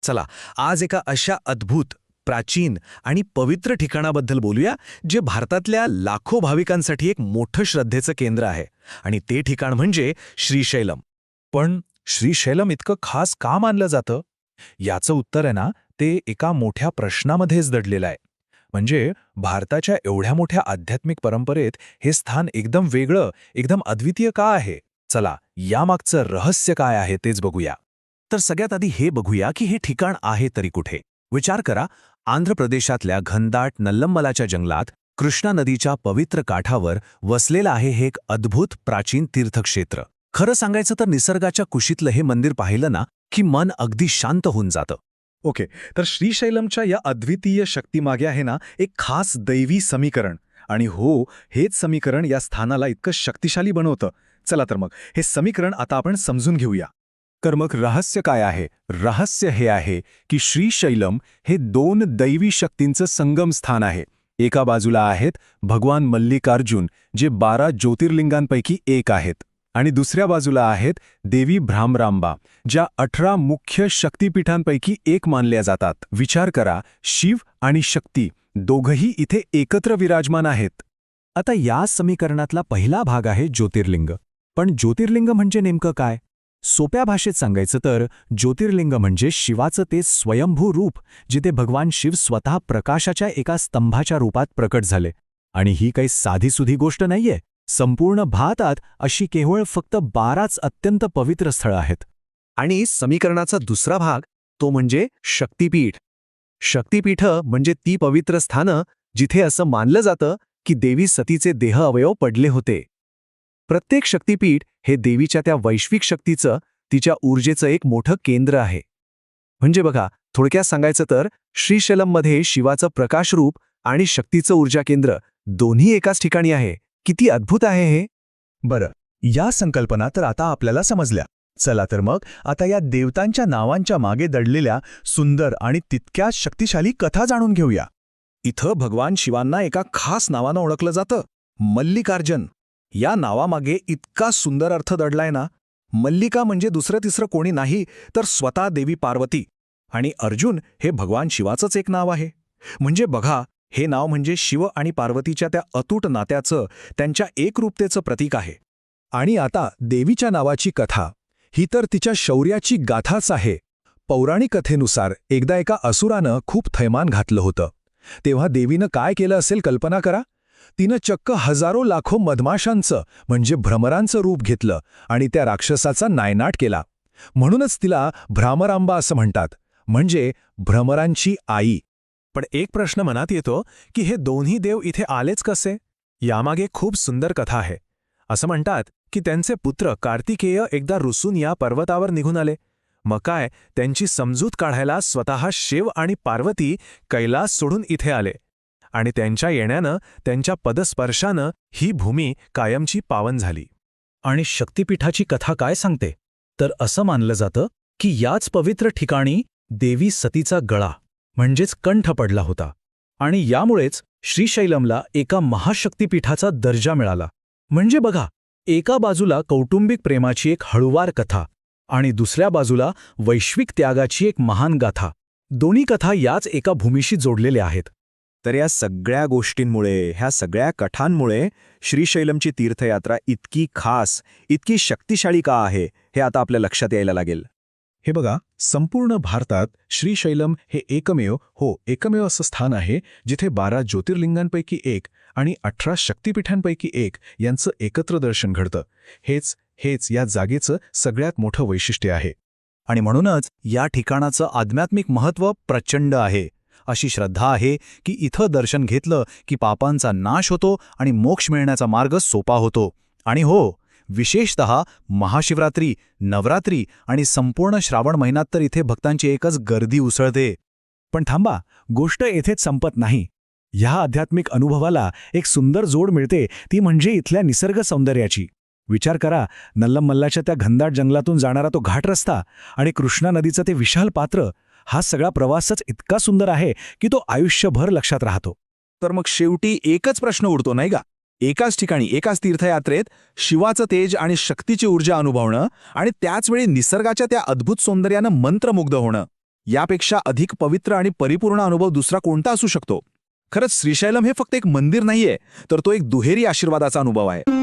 चला, आज एका अशा अद्भुत, प्राचीन आणि पवित्र ठिकाणाबद्दल बोलूया, जे भारतातल्या लाखो भाविकांसाठी एक मोठं श्रद्धेचं केंद्र आहे. आणि ते ठिकाण म्हणजे श्रीशैलम. पण श्रीशैलम इतकं खास का मानलं जातं? याचं उत्तर आहे ना, ते एका मोठ्या प्रश्नामध्येच दडलेलं आहे. म्हणजे भारताच्या एवढ्या मोठ्या आध्यात्मिक परंपरेत हे स्थान एकदम वेगळं, एकदम अद्वितीय का आहे? चला, यामागचं रहस्य काय आहे तेच बघूया. तर सगळ्यात आधी हे बघूया की हे ठिकाण आहे तरी कुठे. विचार करा, आंध्र प्रदेशातल्या घनदाट नल्लमलाच्या जंगलात कृष्णा नदीच्या पवित्र काठावर वसलेलं आहे हे एक अद्भुत प्राचीन तीर्थक्षेत्र. खरं सांगायचं तर निसर्गाच्या कुशीतलं हे मंदिर पाहिलं ना की मन अगदी शांत होऊन जातं. ओके, तर श्रीशैलमच्या या अद्वितीय शक्तीमागे आहे ना एक खास दैवी समीकरण. आणि हो, हेच समीकरण या स्थानाला इतकं शक्तिशाली बनवतं. चला तर मग हे समीकरण आता आपण समजून घेऊया. तर मग रहस्य काय आहे? रहस्य हे आहे की श्रीशैलम हे दोन दैवी शक्तींचं संगम स्थान आहे. एका बाजूला आहेत भगवान मल्लिकार्जुन, जे 12 ज्योतिर्लिंगांपैकी एक आहेत. आणि दुसऱ्या बाजूला आहेत देवी भ्रामरांबा, ज्या 18 मुख्य शक्तिपीठांपैकी एक मानल्या जातात. विचार करा, शिव आणि शक्ती दोघंही इथे एकत्र विराजमान आहेत. आता या समीकरणातला पहिला भाग आहे ज्योतिर्लिंग. पण ज्योतिर्लिंग म्हणजे नेमकं काय? सोप्या भाषेत सांगायचं तर ज्योतिर्लिंग म्हणजे शिवाचं ते स्वयंभू रूप, जिथे भगवान शिव स्वतः प्रकाशाच्या एका स्तंभाच्या रूपात प्रकट झाले. आणि ही काही साधीसुधी गोष्ट नाहीये. संपूर्ण भारतात अशी केवळ फक्त 12च अत्यंत पवित्र स्थळं आहेत. आणि समीकरणाचा दुसरा भाग तो म्हणजे शक्तिपीठ. शक्तिपीठ म्हणजे ती पवित्र स्थानं जिथे असं मानलं जातं की देवी सतीचे देह अवयव पडले होते. प्रत्येक शक्तिपीठ हे देवीच्या त्या वैश्विक शक्तीचं, तिच्या ऊर्जेचं एक मोठं केंद्र आहे. म्हणजे बघा, थोडक्यात सांगायचं तर श्रीशैलममध्ये शिवाचं प्रकाशरूप आणि शक्तीचं ऊर्जा केंद्र दोन्ही एकाच ठिकाणी आहे. किती अद्भुत आहे हे! बरं, या संकल्पना तर आता आपल्याला समजल्या. चला तर मग आता या देवतांच्या नावांच्या मागे दडलेल्या सुंदर आणि तितक्याच शक्तिशाली कथा जाणून घेऊया. इथं भगवान शिवांना एका खास नावानं ओळखलं जातं, मल्लिकार्जुन. या नावामागे इतका सुंदर अर्थ दडलाय ना. मल्लिका म्हणजे दुसरं तिसरं कोणी नाही तर स्वतः देवी पार्वती. आणि अर्जुन हे भगवान शिवाचंच एक नाव आहे. म्हणजे बघा, हे नाव म्हणजे शिव आणि पार्वतीच्या त्या अतूट नात्याचं, त्यांच्या एकरूपतेचं प्रतीक आहे. आणि आता देवीच्या नावाची कथा, ही तर तिच्या शौर्याची गाथाच आहे. पौराणिक कथेनुसार एकदा एका असुरानं खूप थैमान घातलं होतं. तेव्हा देवीनं काय केलं असेल कल्पना करा. तिनं चक्क हजारो लाखो मधमाशांचं म्हणजे भ्रमरांचं रूप घेतलं आणि त्या राक्षसाचा नायनाट केला. म्हणूनच तिला भ्रामरांबा असं म्हणतात, म्हणजे भ्रमरांची आई. पण एक प्रश्न मनात येतो की हे दोन्ही देव इथे आलेच कसे? यामागे खूप सुंदर कथा आहे. असं म्हणतात की त्यांचे पुत्र कार्तिकेय एकदा रुसून या पर्वतावर निघून आले. मग काय, त्यांची समजूत काढायला स्वतः शिव आणि पार्वती कैलास सोडून इथे आले. आणि त्यांच्या येण्यानं, त्यांच्या पदस्पर्शानं ही भूमी कायमची पावन झाली. आणि शक्तिपीठाची कथा काय सांगते? तर असं मानलं जातं की याच पवित्र ठिकाणी देवी सतीचा गळा म्हणजेच कंठ पडला होता. आणि यामुळेच श्रीशैलमला एका महाशक्तिपीठाचा दर्जा मिळाला. म्हणजे बघा, एका बाजूला कौटुंबिक प्रेमाची एक हळूवार कथा आणि दुसऱ्या बाजूला वैश्विक त्यागाची एक महान गाथा. दोन्ही कथा याच एका भूमीशी जोडलेल्या आहेत. तर या सगळ्या गोष्टींमुळे, ह्या सगळ्या कथांमुळे श्रीशैलमची तीर्थयात्रा इतकी खास, इतकी शक्तिशाली का आहे, हे आता आपल्या लक्षात यायला लागेल. हे बघा, संपूर्ण भारतात श्रीशैलम हे एकमेव असं स्थान आहे जिथे 12 ज्योतिर्लिंगांपैकी एक आणि 18 शक्तिपीठांपैकी एक यांचं एकत्र दर्शन घडतं. हेच या जागेचं सगळ्यात मोठं वैशिष्ट्य आहे. आणि म्हणूनच या ठिकाणाचं आध्यात्मिक महत्त्व प्रचंड आहे. अशी श्रद्धा आहे की इथं दर्शन घेतलं की पापांचा नाश होतो आणि मोक्ष मिळण्याचा मार्ग सोपा होतो. आणि हो, विशेषतः महाशिवरात्री, नवरात्री आणि संपूर्ण श्रावण महिन्यात तर इथे भक्तांची एकच गर्दी उसळते. पण थांबा, गोष्ट येथेच संपत नाही. ह्या आध्यात्मिक अनुभवाला एक सुंदर जोड मिळते, ती म्हणजे इथल्या निसर्ग सौंदर्याची. विचार करा, नल्लमल्लाच्या त्या घनदाट जंगलातून जाणारा तो घाट रस्ता आणि कृष्णा नदीचं ते विशाल पात्र, हा सगळा प्रवासच इतका सुंदर आहे की तो आयुष्यभर लक्षात राहतो. तर मग शेवटी एकच प्रश्न उरतो नाही का? एकाच ठिकाणी, एकाच तीर्थयात्रेत शिवाचं तेज आणि शक्तीची ऊर्जा अनुभवणं आणि त्याचवेळी निसर्गाच्या त्या अद्भुत सौंदर्यानं मंत्रमुग्ध होणं. यापेक्षा अधिक पवित्र आणि परिपूर्ण अनुभव दुसरा कोणता असू शकतो? खरंच श्रीशैलम हे फक्त एक मंदिर नाहीये, तर तो एक दुहेरी आशीर्वादाचा अनुभव आहे.